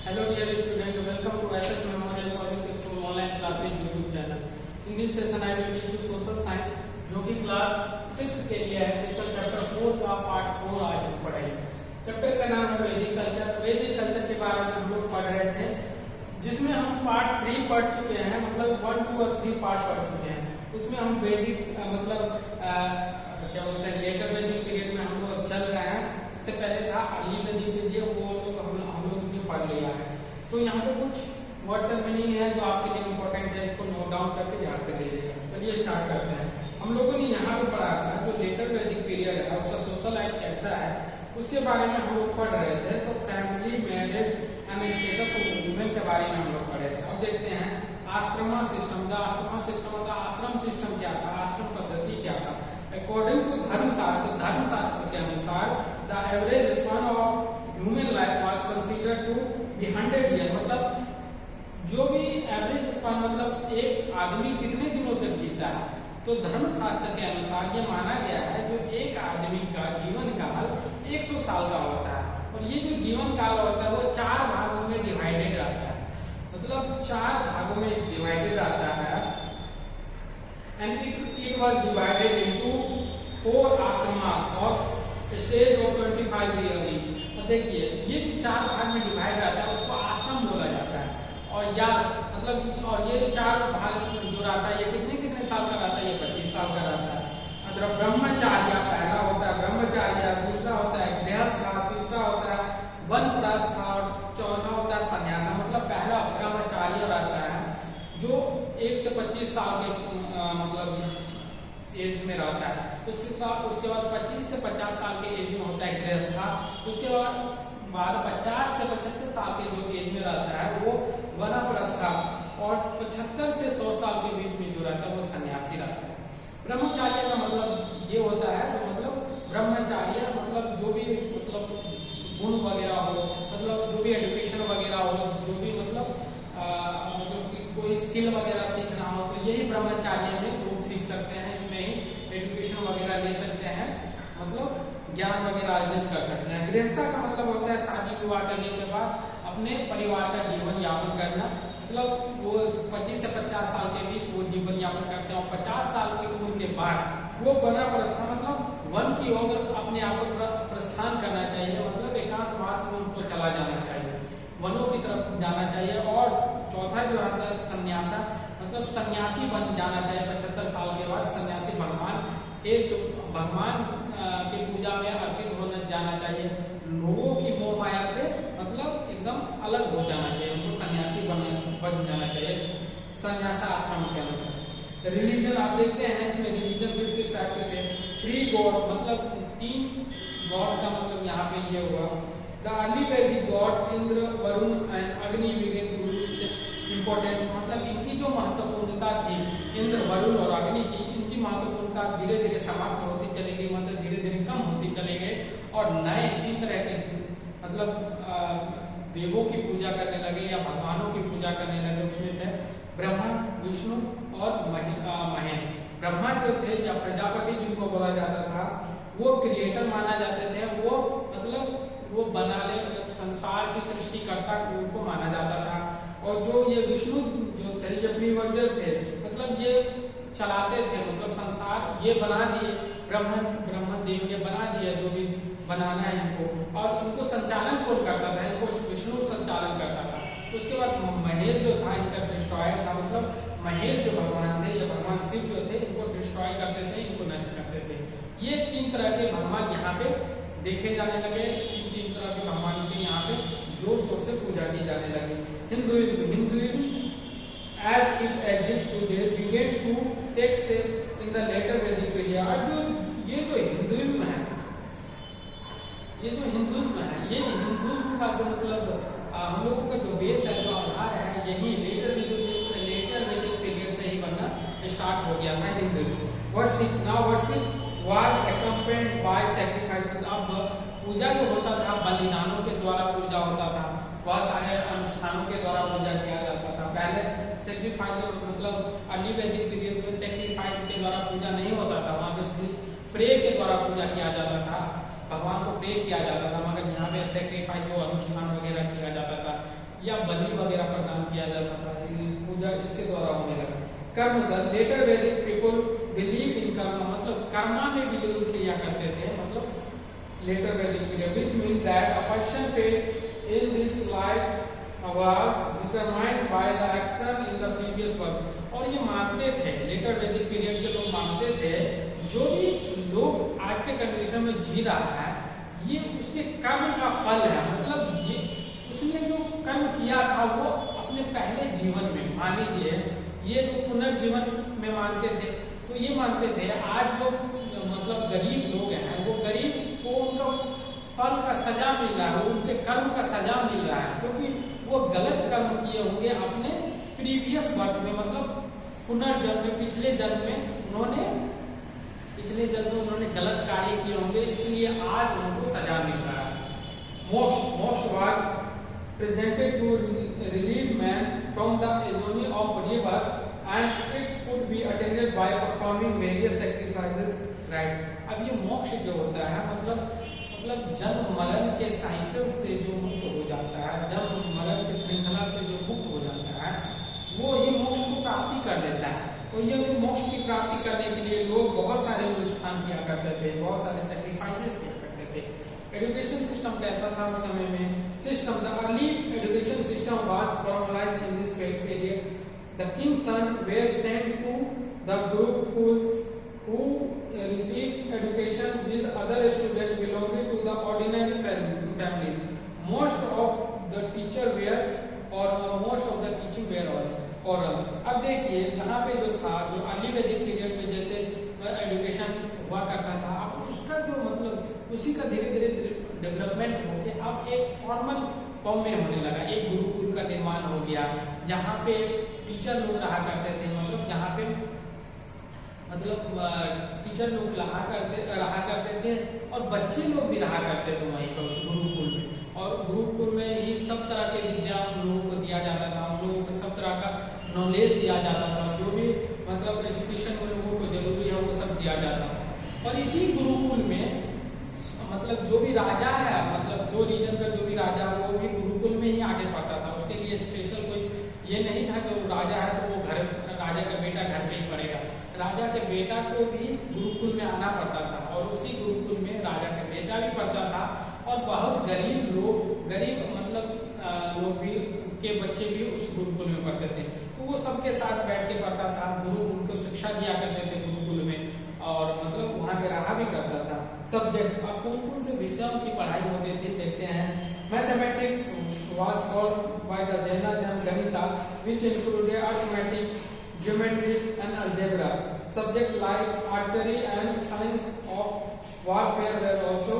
Hello dear student, welcome to SS Memorial Public School online classes YouTube channel. In this session I will teach you social science जो कि class 6 के लिए है, जिसका chapter 4 का part 4 आज हम पढ़ेंगे। चैप्टर का नाम है वैदिक कल्चर। वैदिक कल्चर के बारे में हम लोग पढ़ रहे थे, जिसमें हम पार्ट 3 पढ़ चुके हैं, मतलब 1, 2 और 3 पार्ट पढ़ चुके हैं। उसमें हम वैदिक मतलब क्या बोलते हैं लेटर वैदिक पीरियड में हम लोग चल रहे हैं। इससे पहले था अर्ली वैदिक पीरियड, वो हम लोग ने पढ़ लिया है। तो यहाँ पे कुछ वर्ड्स एंड मीनिंग है जो आपके लिए इम्पोर्टेंट है, इसको नोट डाउन करके याद कर लीजिएगा। चलिए स्टार्ट करते हैं। हम लोगों ने यहाँ पे पढ़ा था जो लेटर वैदिक पीरियड है उसका सोशल लाइफ कैसा है उसके बारे में हम लोग पढ़ रहे थे। तो family, marriage and status of women के बारे में हम लोग पढ़े थे। अब देखते हैं आश्रम सिस्टम। आश्रम सिस्टम होता आश्रम सिस्टम क्या था, आश्रम पद्धति क्या था। अकॉर्डिंग टू धर्मशास्त्र के अनुसार the average span of human life was considered to be 100 year. मतलब जो भी एवरेज स्पैन मतलब एक आदमी कितने दिनों तक जीता है, तो धर्मशास्त्र के अनुसार ये माना गया है जो एक आदमी का जीवन काल 100 साल का होता है। और ये जो जीवन काल होता है वो 4 भागों में डिवाइडेड रहता है, मतलब 4 भागों में डिवाइडेड रहता है। And it was divided into 4 आश्रमा और स्टेज ऑफ 25 ईयर ईच। और देखिए ये जो 4 भाग में डिवाइड रहता है उसको आश्रम बोला जाता है। और या मतलब और ये 4 भाग जो रहता है ये कितने साल का रहता है, ये 25 साल का रहता है। मतलब ब्रह्मचार्य पहला होता है ब्रह्मचार्य, दूसरा होता है गृहस्थ, तीसरा होता है वानप्रस्थ और चौथा होता है सन्यास। मतलब पहला ब्रह्मचार्य रहता है जो 1 से 25 साल के मतलब एज में रहता है। उसके बाद 25 से 50 साल के एज में होता है गृहस्थ। उसके बाद 50 से 75 साल के जो एज में रहता है वो वानप्रस्थ, और 75 से 100 साल के बीच में जो रहता है वो सन्यासी रहता है। ब्रह्मचार्य का मतलब ये होता है तो मतलब ब्रह्मचार्य मतलब जो भी मतलब गुण वगैरह हो, मतलब जो भी एजुकेशन वगैरह हो, जो भी मतलब कोई स्किल वगैरह सीखना हो तो यही ब्रह्मचार्य में लोग सीख सकते हैं। इसमें ही एजुकेशन वगैरह ले सकते हैं, मतलब ज्ञान वगैरह अर्जित कर सकते हैं। गृहस्थ का मतलब होता है शादी विवाह करने के बाद अपने परिवार का जीवन यापन करना। मतलब वो 25 से 50 साल के बीच वो जीवन यापन करते हैं और 50 साल की उम्र के बाद वो वानप्रस्थ मतलब वन की ओर अपने आप को प्रस्थान करना चाहिए, मतलब एकांतवास में उनको चला जाना चाहिए, वनों की तरफ जाना चाहिए। और चौथा जो आता है सन्यासा, मतलब सन्यासी बन जाना चाहिए। 75 साल के बाद सन्यासी भगवान की पूजा में अर्पित होने जाना चाहिए, लोगों की मोह माया से मतलब एकदम अलग हो जाना चाहिए, उनको सन्यासी बन जाना चाहिए सन्यास आश्रम के अनुसार। रिलीजन आप देखते हैं इसमें रिलीजन किस टाइप के थे। 3 गॉड मतलब 3 गॉड का मतलब यहाँ पे ये हुआ। द अर्ली वैदिक गॉड इंद्र, वरुण एंड अग्नि बिगेन टू लूज इंपॉर्टेंस। मतलब इनकी जो महत्वपूर्णता थी इंद्र, वरुण और अग्नि की, इनकी महत्वपूर्णता धीरे धीरे समाप्त होती चली गई, मतलब धीरे धीरे कम होती चली गई। और नए 3 तरह के मतलब देवों की पूजा करने लगे या भगवानों की पूजा करने लगे। उसमें थे ब्रह्मा, विष्णु और महेश। ब्रह्मा जो थे या प्रजापति जिनको बोला जाता था वो क्रिएटर माना जाते थे, वो मतलब वो बनाने संसार की सृष्टिकर्ता उनको माना जाता था। और जो ये विष्णु जो थे ये प्रीवर्जर थे, मतलब ये चलाते थे, मतलब संसार ये बना दिए, ब्रह्म देव ये बना दिया जो भी बनाना है इनको, और इनको संचालन कौन करता था, इनको विष्णु संचालन करता था। उसके बाद महेश जो था इनका डिस्ट्रॉयर था, मतलब महेश जो भगवान थे या भगवान शिव जो थे इनको डिस्ट्रॉय करते थे, इनको नष्ट करते थे। ये 3 तरह के भगवान यहाँ पे देखे जाने लगे। 3 तरह के भगवान की यहाँ पे जोर शोर से पूजा की जाने लगी। Hinduism as it exists today began to take shape in the later Vedic period। और जो हिंदुइज्म है, ये हिंदुइज्म का जो मतलब हम लोगों का जो बेस है, जो आधार है, यही लेटर वैदिक पीरियड से ही बनना स्टार्ट हो गया था Hinduism. Worship was accompanied by sacrifices। अब पूजा जो होता था बलिदानों के द्वारा पूजा होता था, वह सारे अनुष्ठानों के द्वारा पूजा किया जाता था। पहले सेक्रीफाइस मतलब अर्ली वैदिक पीरियड में सेक्रीफाइस के द्वारा पूजा नहीं होता था, वहां पे सिर्फ प्रे के द्वारा पूजा किया जाता था, भगवान को प्रे किया जाता था। मगर यहाँ पे सेक्रीफाइस जो अनुष्ठान वगैरह किया जाता था या बलि वगैरह प्रदान किया जाता था, पूजा इसके द्वारा होने लगा। कर्म दल, लेटर वैदिक पीपल बिलीव इन कर्म, मतलब कर्मा में बिलीव किया करते थे, मतलब लेटर वैदिक period, which means that a person fate in this life was determined by the action in the previous world। और ये मानते थे, लेटर वैदिक पीरियड के लोग मानते थे जो भी लोग आज के कंडीशन में जी रहा है ये उसके कर्म का फल है, मतलब ये उसने जो कर्म किया था वो अपने पहले जीवन में, मान लीजिए ये लोग पुनर्जीवन में मानते थे, तो ये मानते थे आज जो मतलब गरीब लोग हैं वो गरीब को उनका फल का सजा मिल रहा है, उनके कर्म का सजा मिल रहा है, क्योंकि वो गलत कर्म किए होंगे अपने प्रीवियस बर्थ में, मतलब पुनर्जन्म में, पिछले जन्म में उन्होंने गलत कार्य किए होंगे, इसलिए आज उनको सजा मिल रहा है। Moksha was presented to relieve man from the agony of rebirth and it could be attained by performing various sacrifices, right। अब ये मोक्ष जो होता है मतलब जन्म मरण के साइकिल से जो मुक्त हो जाता है, जन्म मरण के श्रृंखला से जो मुक्त हो जाता है वो ही मोक्ष को प्राप्ति कर लेता है। तो ये मोक्ष की प्राप्ति करने के लिए लोग बहुत सारे अनुष्ठान किया करते थे, बहुत सारे सैक्रिफाइसेस किया करते थे। एजुकेशन सिस्टम कैसा था उस समय में? System, the early education system was formalised in this period. The king's son were sent to the gurukuls who received education with other students belonging to the ordinary family. Most of the teacher were or most of the teaching were oral। अब देखिए यहाँ पे जो था, जो early वैदिक period में जैसे एजुकेशन हुआ करता था, अब उसका जो मतलब उसी का धीरे धीरे डेवलपमेंट होके अब एक फॉर्मल फॉर्म में होने लगा। एक गुरुकुल का निर्माण हो गया जहाँ पे टीचर लोग रहा करते थे, मतलब जहाँ पे टीचर लोग रहा करते थे और बच्चे लोग भी रहा करते थे वहीं पर उस गुरुकुल में। और गुरुकुल में ही सब तरह के विद्या उन लोगों को दिया जाता था, उन लोगों को सब तरह का नॉलेज दिया जाता था, जो भी मतलब एजुकेशन उन लोगों को जरूरी है वो सब दिया जाता था। और इसी गुरुकुल में मतलब जो भी राजा है, मतलब जो रीजन का जो भी राजा है वो भी गुरुकुल में ही आगे पढ़ता था। उसके लिए स्पेशल कोई ये नहीं था कि वो राजा है तो वो राजा का बेटा घर में ही पढ़ेगा। राजा के बेटा को भी गुरुकुल में आना पड़ता था और उसी गुरुकुल में राजा का बेटा भी पढ़ता था और बहुत गरीब मतलब लोग भी के बच्चे भी उस गुरुकुल में पढ़ते थे। तो वो सबके साथ बैठ के पढ़ता था, गुरु उनको शिक्षा दिया करते थे गुरुकुल में और मतलब वहाँ पे रहा भी करता था। सब्जेक्ट, अब कौन कौन से विषयों की पढ़ाई होती थी देखते हैं। Mathematics was taught by the Jaina Ganita, which included arithmetic, geometry and algebra. Subject like archery and science of warfare were also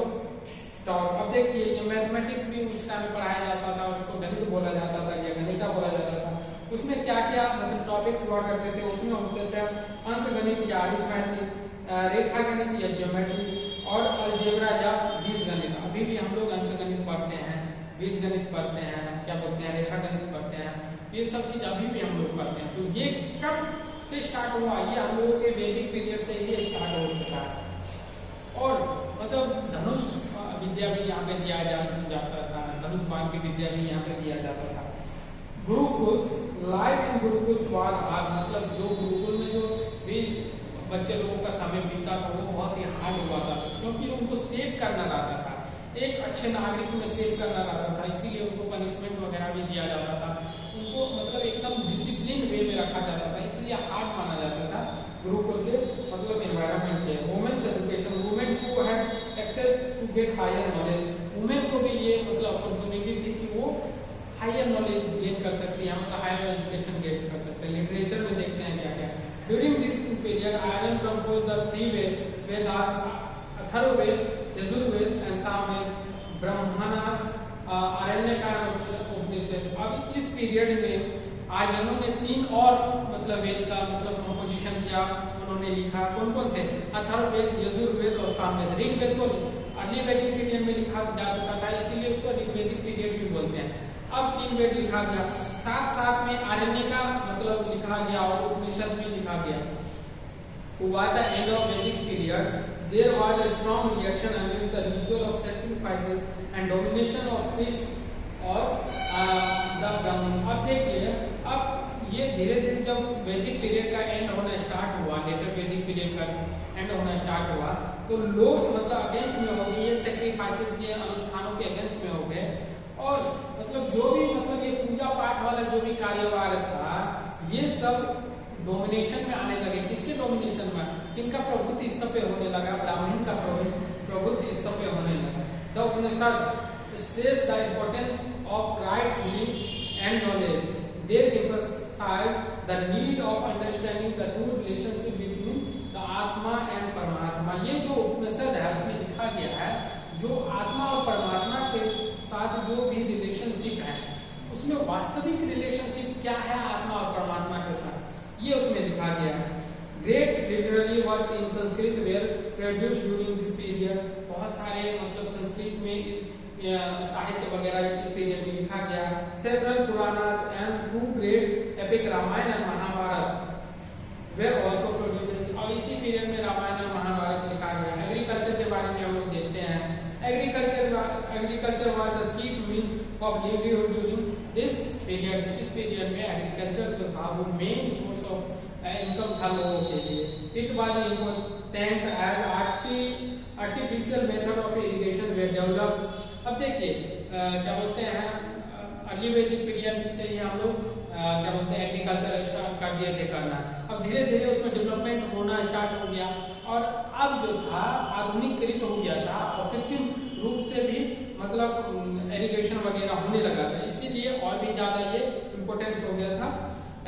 taught। अब देखिए ये मैथमेटिक्स भी उस टाइम पढ़ाया जाता था, उसको गणित बोला जाता था या गणिता बोला जाता था। उसमें क्या क्या मतलब टॉपिक्स हुआ करते थे, उसमें होते थे अंक गणित या अरिथमेटिक, रेखा गणित या ज्योमेट्री और अलजेब्रा या बीजगणित। अभी भी हम लोग अंक गणित पढ़ते हैं, बीजगणित पढ़ते हैं, क्या बोलते हैं रेखा गणित पढ़ते हैं, ये सब चीज अभी भी हम लोग पढ़ते हैं। तो ये कब से स्टार्ट हुआ? ये हम लोगों के वैदिक पीरियड से ही स्टार्ट हो चुका है। और मतलब धनुष विद्या भी यहाँ पे दिया जाता था, धनुष बाण की विद्या भी यहाँ पे दिया जाता था। Gurukul life in Gurukul was hard, मतलब जो गुरुकुल में जो भी बच्चे लोगों का समय बीता था वो बहुत ही हार्ड हुआ था, क्योंकि उनको सेव करना रहता था, एक अच्छे नागरिक में सेव करना रहता था, इसीलिए उनको पनिशमेंट वगैरह भी दिया जाता था, उनको मतलब एकदम डिसिप्लिन वे में रखा जाता था, इसलिए हार्ड माना जाता था गुरुकुल के मतलब एनवायरनमेंट के। वुमेन्स एजुकेशन, वुमेन को है access to get higher knowledge, women को भी ये मतलब अपॉर्चुनिटी थी कि वो हायर नॉलेज गेन कर सकती है, मतलब हायर एजुकेशन गेन कर सकते हैं। लिटरेचर में देखते हैं क्या क्या। During this period Aryan compose the three Veda Atharvaveda, Yajurveda and Samaveda, Brahmanas, Aranyakas, Upanishad. अब इस पीरियड में आर्यनों ने तीन और मतलब वेद का मतलब कंपोजिशन किया, उन्होंने लिखा। कौन कौन से? अथर्ववेद, यजुर्वेद और सामवेद। ऋग्वेद तो अर्ली वैदिक पीरियड में लिखा जा चुका था, इसीलिए उसको ऋग्वेदिक पीरियड भी बोलते हैं। अब तीन वेद लिखा गया, साथ साथ में आरण्य का मतलब लिखा गया और उपनिषद भी लिखा गया। By the end of Vedic period, there was a strong reaction against the ritual of sacrifices and domination of priests or the धीरे धीरे जब वैदिक पीरियड का एंड होना स्टार्ट हुआ, लेटर वैदिक पीरियड का एंड होना स्टार्ट हुआ, तो लोग मतलब अगेंस्ट में हो गए, ये सेक्रीफाइसेस, ये अनुष्ठानों के अगेंस्ट में हो गए, और मतलब जो भी मतलब ये पूजा पाठ वाला जो भी कार्यवाह था, ये सब डोमिनेशन में आने लगे। किसके डोमिनेशन में? किनका प्रभुत्व इस पे होने लगा? ब्राह्मण का प्रभुत्व इस पे होने लगा। The Upanishad stress the importance of right healing and knowledge. This emphasize the need of understanding the true relationship between the आत्मा एंड परमात्मा। ये जो उपनिषद है उसमें लिखा गया है जो आत्मा और परमात्मा के साथ जो भी रिलेशनशिप है, उसमें वास्तविक रिलेशनशिप क्या है आत्मा और परमात्मा के साथ, ये उसमें लिखा गया है। Great literary work in Sanskrit were produce during this period. बहुत सारे मतलब संस्कृत में साहित्य वगैरह इस पीरियड में लिखा गया। Several Puranas and two great epic Ramayana and Mahabharata were also produced. और इसी पीरियड में रामायण और महाभारत लिखा गया। एग्रीकल्चर के बारे में हम लोग देखते हैं। Agriculture was the chief means of livelihood during this period. इस पीरियड में एग्रीकल्चर जो था वो मेन सोर्स ऑफ इनकम था लोगों के लिए। It was important as artificial method of irrigation were developed. अब देखिए क्या बोलते हैं, अर्ली वैदिक पीरियड से ही हम लोग क्या बोलते हैं एग्रीकल्चर स्टार्ट कर दिए थे करना। अब धीरे धीरे उसमें डेवलपमेंट होना स्टार्ट हो गया, और अब जो था आधुनिकीकृत हो गया था, और कृत्रिम रूप से भी मतलब इरिगेशन वगैरह होने लगा था। इसीलिए और भी ज्यादा ये इम्पोर्टेंस हो गया था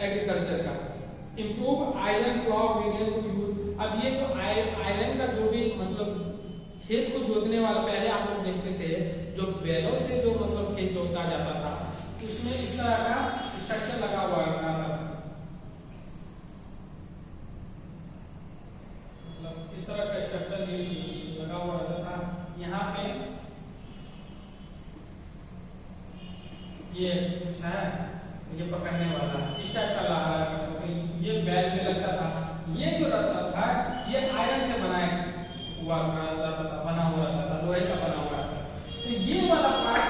एग्रीकल्चर का। Improve iron plough began to use. अब ये जो आयरन का जो भी मतलब खेत को जोतने वाला, पहले आप लोग देखते थे जो बैलों से जो मतलब खेत जोता जाता था, उसमें इस तरह का स्ट्रक्चर लगा हुआ रहता था, मतलब इस तरह का स्ट्रक्चर लगा हुआ रहता था। यहाँ पे ये कुछ है, ये पकड़ने वाला इस टाइप का लगा, ये बैल में लगता था। ये जो रहता था ये आयरन से बना हुआ रहता था, लोहे का बना हुआ था। तो ये वाला पार्ट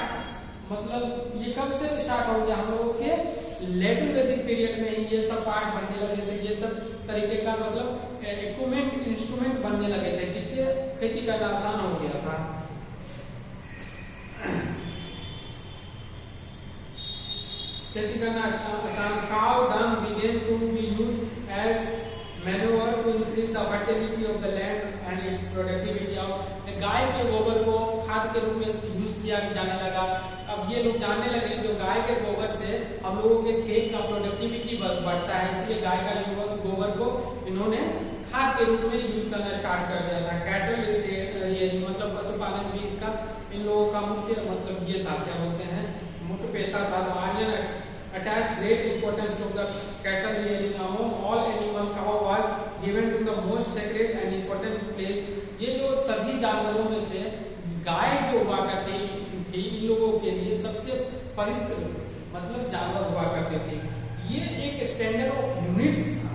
मतलब ये कब से स्टार्ट हो गया? हम लोगों के लेटर वैदिक पीरियड में ही ये सब पार्ट बनने लगे थे। ये सब तरीके का मतलब इक्विपमेंट, इंस्ट्रूमेंट बनने लगे थे, जिससे खेती करना आसान हो गया था। खेती करना आसान। Cow dung began to be used as manure to increase the fertility of the land and its productivity. Of गाय के गोबर को खाद के रूप में यूज किया जाने लगा। अब ये लोग जानने लगे जो गाय के गोबर से हम लोगों के खेत का प्रोडक्टिविटी बढ़ता है, इसलिए गाय का गोबर को इन्होंने खाद के रूप में यूज करना स्टार्ट कर दिया था। कैटल ये मतलब पशुपालन भी इसका इन लोगों का मुख्य मतलब ये था, क्या बोलते हैं, मुख्य पेशा था। Aryan attached great importance to the cattle rearing among all animal. Cow was given to the most sacred and important place. ये जो सभी जानवरों में से गाय जो हुआ करती थी, इन लोगों के लिए सबसे पवित्र मतलब जानवर हुआ करते थे। ये एक स्टैंडर्ड ऑफ यूनिट्स था,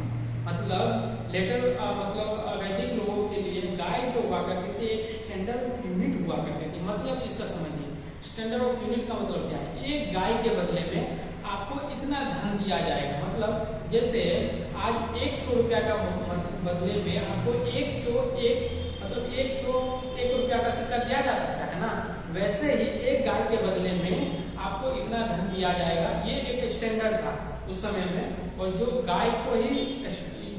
मतलब लेटर मतलब वैदिक लोगों के लिए गाय जो हुआ करते थे एक स्टैंडर्ड ऑफ यूनिट हुआ करते थे। मतलब इसका समझिए, स्टैंडर्ड ऑफ यूनिट का मतलब क्या है? एक गाय के बदले में आपको इतना धन दिया जाएगा। मतलब जैसे आज 100 रुपया का बदले में आपको 101 रुपया का सिक्का दिया जा सकता है ना, वैसे ही एक गाय के बदले में आपको इतना धन दिया जाएगा। ये एक स्टैंडर्ड था उस समय में, और जो गाय को ही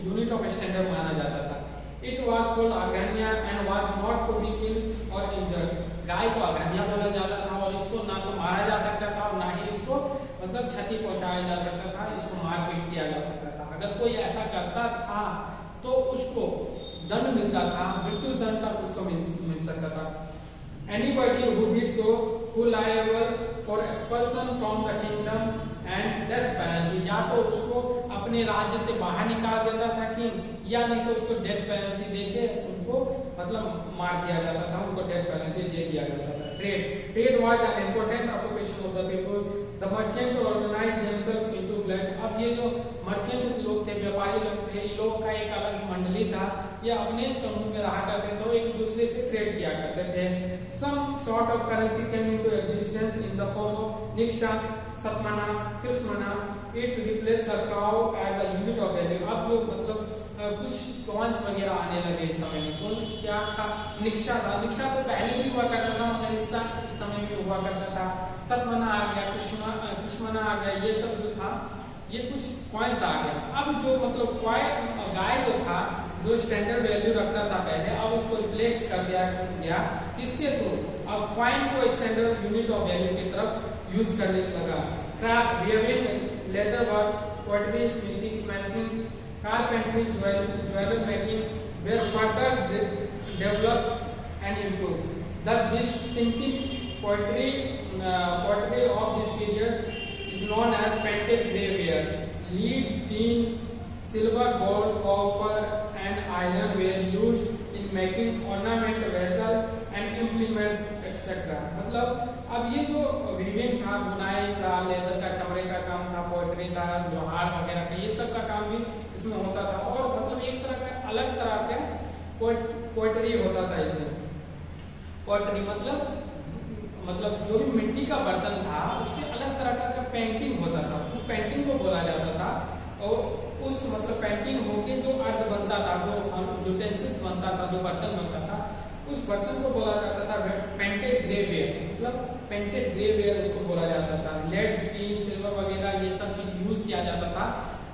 यूनिट ऑफ स्टैंडर्ड माना जाता था। It was called aghanya and was not to be killed और इंजर्ड। गाय को अगन्या बोला जाता था, और इसको ना तो मारा जा सकता था और ना ही इसको मतलब क्षति पहुंचाया जा सकता था, इसको मारपीट किया जा सकता था। अगर कोई ऐसा करता था तो उसको दंड मिलता था, मृत्यु दंड तक उसको मिल सकता था। Anybody who did so who liable for expulsion from the kingdom and death penalty, या तो उसको अपने राज्य से बाहर निकाल देता था किंग, या नहीं तो उसको डेथ पेनल्टी देके उनको मतलब मार दिया जाता था, उनको डेथ पेनल्टी दे दिया जाता था। Trade was an important occupation of the people. The merchant organized themselves into black. अब ये जो मर्चेंट लोग थे, व्यापारी लोग थे, इन लोगों का एक अलग मंडली था, ये अपने समूह में रहा करते थे, एक दूसरे से ट्रेड किया करते थे। Some sort of currency came into existence in the form of niksha, satamana, krishnamana, it replace the cow as a unit of value. अब जो मतलब कुछ कॉइन्स वगैरह आने लगे इस समय में, तो क्या था, निक्षा था। निक्षा तो पहले भी हुआ करता था, मगर इस समय में हुआ करता था। सतमना आ गया, कृष्णमना आ गया, ये सब जो था ये कुछ कॉइन्स आ गया। अब जो मतलब गाय जो था, जो स्टैंडर्ड वैल्यू रखता था पहले, अब उसको रिप्लेस कर दिया गया किसके थ्रू, अब कॉइन को स्टैंडर्ड यूनिट ऑफ वैल्यू की तरफ यूज करने लगा। Craft, weaving, leather work, poetry, smithing, smelting, carpentry, jewelry making were further developed and improved. The distinctive pottery of this period is known as painted graveware. Lead, tin, silver, gold, copper, and iron were used in making ornament vessel and implements, etc. मतलब अब ये जो weaving था, बुनाई था, leather का, चमड़े का काम था, पोएट्री था, लोहार वगैरह का, ये सब का काम भी इसमें होता था। और मतलब एक तरह का अलग तरह का पोएट्री होता था इसमें। पोएट्री मतलब जो भी मिट्टी का बर्तन था उसमें अलग तरह का पेंटिंग होता था, उस पेंटिंग को बोला जाता था। और उस मतलब पेंटिंग होके जो अर्थ बनता था, जो यूटेंसिल्स बनता था, जो बर्तन बनता था, उस बर्तन को बोला जाता था पेंटेड ग्रेवेयर। मतलब पेंटेड ग्रेवेयर उसको बोला जाता था। लेड, टीन, सिल्वर वगैरह ये सब चीज यूज किया जाता था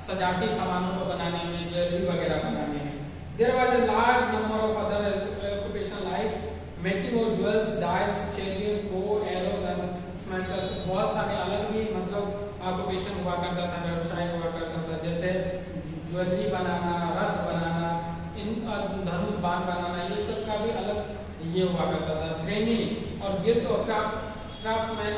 सजावटी सामानों को बनाने में, ज्वेलरी वगैरह बनाने में। There was a large number of other occupation like making of jewels, dies, chariots, bow, arrows and smelters. बहुत सारे अलग भी मतलब ऑक्यूपेशन हुआ करता था, व्यवसाय हुआ करता था, जैसे ज्वेलरी बनाना, रथ बनाना, धनुष बाण बनाना, ये सब का भी अलग ये हुआ करता था। श्रेणी और गिल्ड्स और क्राफ्ट्समैन,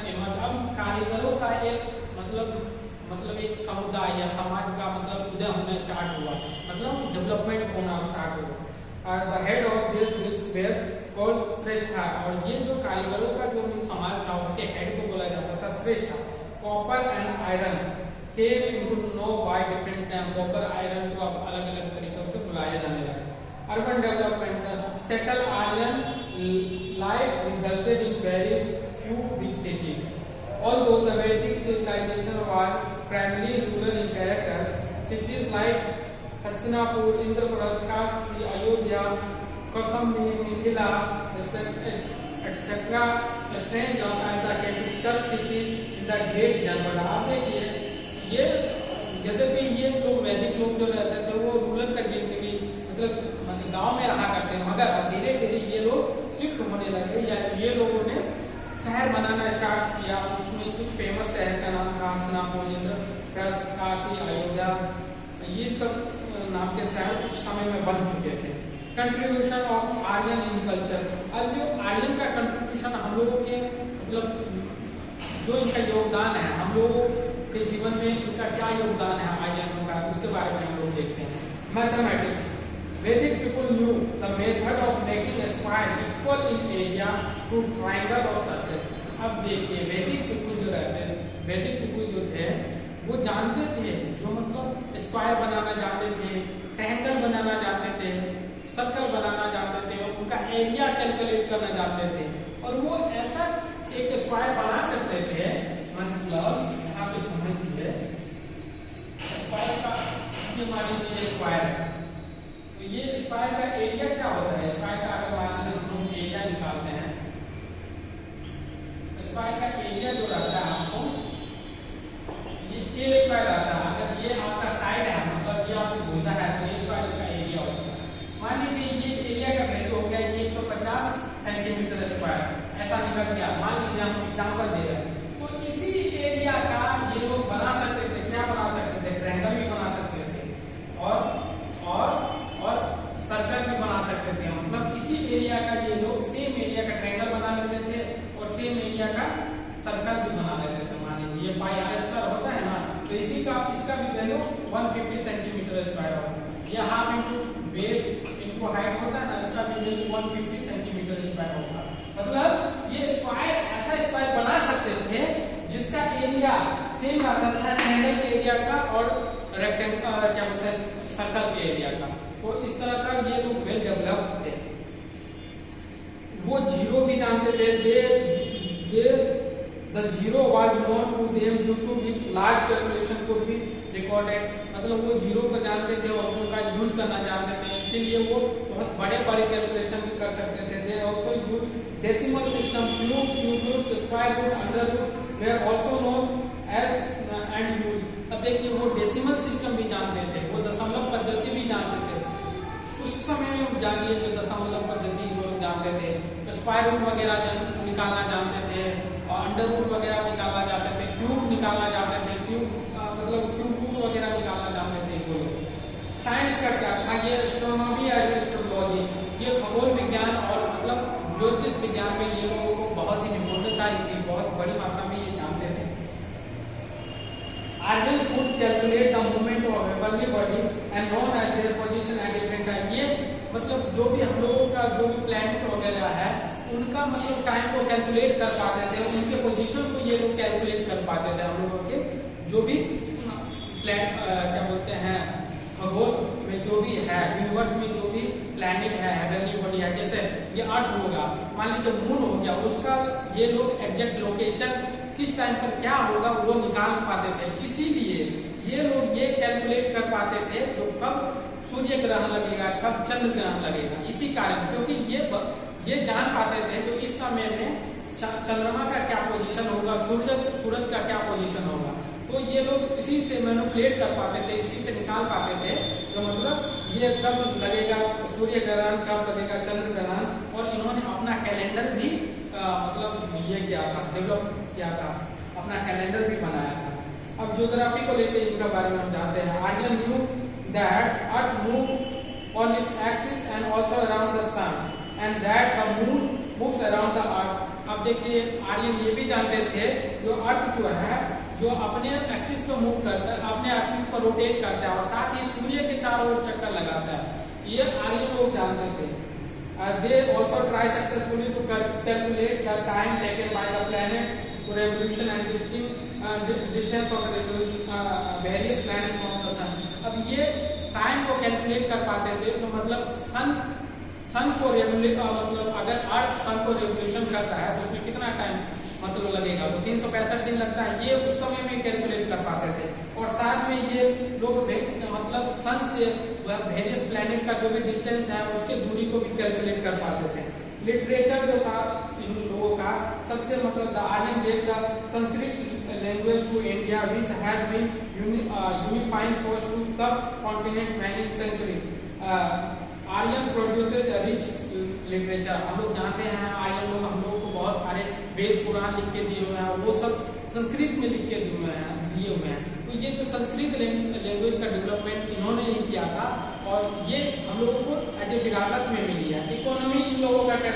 अब कारीगरों का एक मतलब एक समुदाय या समाज का मतलब उदय होना स्टार्ट हुआ, मतलब डेवलपमेंट होना स्टार्ट हुआ। The head of this guilds were called shreshtha, और ये जो कारीगरों का जो समाज था उसके हेड को बोला जाता था श्रेष्ठा। Copper and iron came into know by different term, copper iron को अब अलग अलग तरीकों से बुलाया जाने लगा। Urban development, settle Aryan life resulted in very few big cities. Although the Vedic civilization was primarily rural in character, cities like Hastinapur, Indraprastha, Ayodhya, Kaushambi, Mithila, etc. stand out as the capital city in the Great Janpada. आप देखिए ये यद्यपि ये लोग वैदिक लोग जो रहते थे वो रूरल का जिंदगी मतलब गांव में रहा करते हैं, मगर धीरे धीरे ये लोग शिफ्ट होने लगे या ये लोगों ने शहर बनाना स्टार्ट किया। उसमें कुछ फेमस शहर का नाम था हस्तिनापुर, इंद्रप्रस्थ, काशी, अयोध्या, ये सब नाम के शहर उस समय में बन चुके थे। Contribution of Aryan in culture, अब जो आर्यन का कंट्रीब्यूशन हम लोगों के मतलब जो इनका योगदान है, हम लोगों के जीवन में इनका क्या योगदान है आर्यनों का, उसके बारे में हम लोग देखते हैं। Mathematics, Vedic people knew the method of making a square equal in area to triangle or circle. अब देखिए वैदिक पीपल जो रहते हैं, वैदिक पीपल जो थे वो जानते थे, जो मतलब स्क्वायर बनाना जानते थे, ट्रायंगल बनाना जानते थे, सर्कल बनाना जानते थे, और उनका एरिया कैलकुलेट करना जानते थे, और वो ऐसा एक स्क्वायर बना सकते थे। मतलब यहाँ पे समझिए स्क्वायर का मान लीजिए स्क्वायर है, तो ये स्क्वायर का एरिया क्या होता है, स्क्वायर का अगर मान लीजिए हम लोग एरिया निकालते हैं, स्क्वायर का एरिया जो रहता है आपको ये स्क्वायर रहता है। अगर ये आपका साइड है मतलब ये आपकी भुजा है तो ये स्क्वायर इसका एरिया होता है। मान लीजिए ये एरिया का वैल्यू हो गया 150 सेंटीमीटर स्क्वायर, ऐसा निकल गया। मान लीजिए हम एग्जांपल दे रहे हैं, तो इसी एरिया का ये लोग बना सकते थे, क्या बना सकते थे, ट्रायंगल भी बना सकते थे और सर्कल भी बना सकते थे। मतलब इसी एरिया का ये लोग सेम एरिया का ट्रायंगल बना लेते थे और सेम एरिया का सर्कल भी बना लेते थे। मान लीजिए ये पाई आर स्क्वायर होता है ना, तो इसी का इसका भी वैल्यू 150 सेंटीमीटर स्क्वायर होता है। ये half into base into height होता है ना, इसका भी वैल्यू 150 सेंटीमीटर स्क्वायर होता है। मतलब ये स्क्वायर ऐसा स्क्वायर बना सकते थे जिसका एरिया सेम रहता था ट्रायंगल के एरिया का और रेक्टेंगल क्या बोलते हैं सर्कल के एरिया का। तो इस तरह का ये लोग वेल डेवलप्ड थे। वो जीरो भी जानते थे, the zero was known to them due to large calculation को भी रिकॉर्डेड, मतलब वो जीरो को जानते थे और उनका यूज करना जानते थे, इसीलिए वो बहुत बड़े बड़े कैलकुलेशन भी कर सकते थे। They also use decimal system, cube, cube root, square root, under root were also known as and use. अब देखिए वो डेसिमल सिस्टम भी जानते थे, वो दशमलव पद्धति भी जानते थे, उस समय में जानिए जो दशमलव पद्धति वो जानते थे, स्क्वायर रूट वगैरह निकालना जानते थे, और अंडर रूट वगैरह निकालना जानते थे, क्यूब निकालना जानते थे, क्यूब मतलब क्यूब रूट वगैरह निकालना जानते थे वो लोग। साइंस का क्या था, ये एस्ट्रोनॉमी या एस्ट्रोलॉजी, ये खगोल विज्ञान और मतलब ज्योतिष विज्ञान में ये लोगों को बहुत ही निपुणता थी, बहुत बड़ी मात्रा में ये जानते थे। Aryan could calculate the movement of heavenly body and known as their position at different time। ये मतलब जो भी हम लोगों का जो भी प्लैनेट वगैरह है उनका मतलब टाइम को कैलकुलेट कर पाते थे, उनके पोजीशन को ये लोग कैलकुलेट कर पाते थे। हम लोगों के जो भी क्या बोलते हैं खगोल में जो भी है, यूनिवर्स में जो भी प्लैनेट है, हेवनली बॉडी है, जैसे ये अर्थ होगा, मान लीजिए मून हो गया, उसका ये लोग एग्जैक्ट लोकेशन किस टाइम पर क्या होगा वो निकाल पाते थे। इसीलिए ये लोग ये कैलकुलेट कर पाते थे जो कब सूर्य ग्रहण लगेगा, कब चंद्र ग्रहण लगेगा, इसी कारण, क्योंकि ये जान पाते थे जो इस समय में चंद्रमा का क्या पोजीशन होगा, सूरज का क्या पोजीशन होगा, तो ये लोग इसी से मैनिपुलेट कर पाते थे, इसी से निकाल पाते थे तो मतलब ये कब लगेगा सूर्य ग्रहण, कब लगेगा चंद्र ग्रहण, और इन्होंने अपना कैलेंडर भी मतलब ये किया था, डेवलप किया था, अपना कैलेंडर भी बनाया था। अब ज्योग्राफी को लेकर इनका बारे में हम जानते हैं। Aryan knew that earth move on its axis and also around the sun and that the moon moves around the earth. अब देखिए आर्यन ये भी जानते थे जो अर्थ जो है जो अपने एक्सिस पर मूव करता है, अपने एक्सिस पर रोटेट करता है और साथ ही सूर्य के चारों ओर चक्कर लगाता है, ये आर्यन लोग जानते थे। They also try successfully to calculate the time taken by the planet to revolution and distance of various planets from the sun। अब ये टाइम को कैलकुलेट कर पाते थे, तो मतलब सन को रेवोल्यूट मतलब अगर अर्थ सन को रेवोल्यूशन करता है तो उसमें कितना टाइम मतलब लगेगा, तो 365 दिन लगता है, ये उस समय में कैलकुलेट कर पाते थे। और साथ में ये लोग मतलब सन से वेरियस प्लैनेट का जो भी डिस्टेंस है उसके दूरी को भी कैलकुलेट कर पाते थे। लिटरेचर जो था इन लोगों का सबसे मतलब the Aryan gave the Sanskrit language to India which has been unifying force to subcontinent many century. Aryan produced rich literature. हम लोग जानते हैं आर्यन लोग हम लोग को बहुत सारे वेद पुराण लिख के दिए हुए हैं, वो सब संस्कृत में लिख के दिए हुए हैं। तो ये जो संस्कृत लैंग्वेज का डेवलपमेंट इन्होंने ही किया था और ये हम लोगों को एज ए विरासत में मिली है। इकोनॉमी इन लोगों का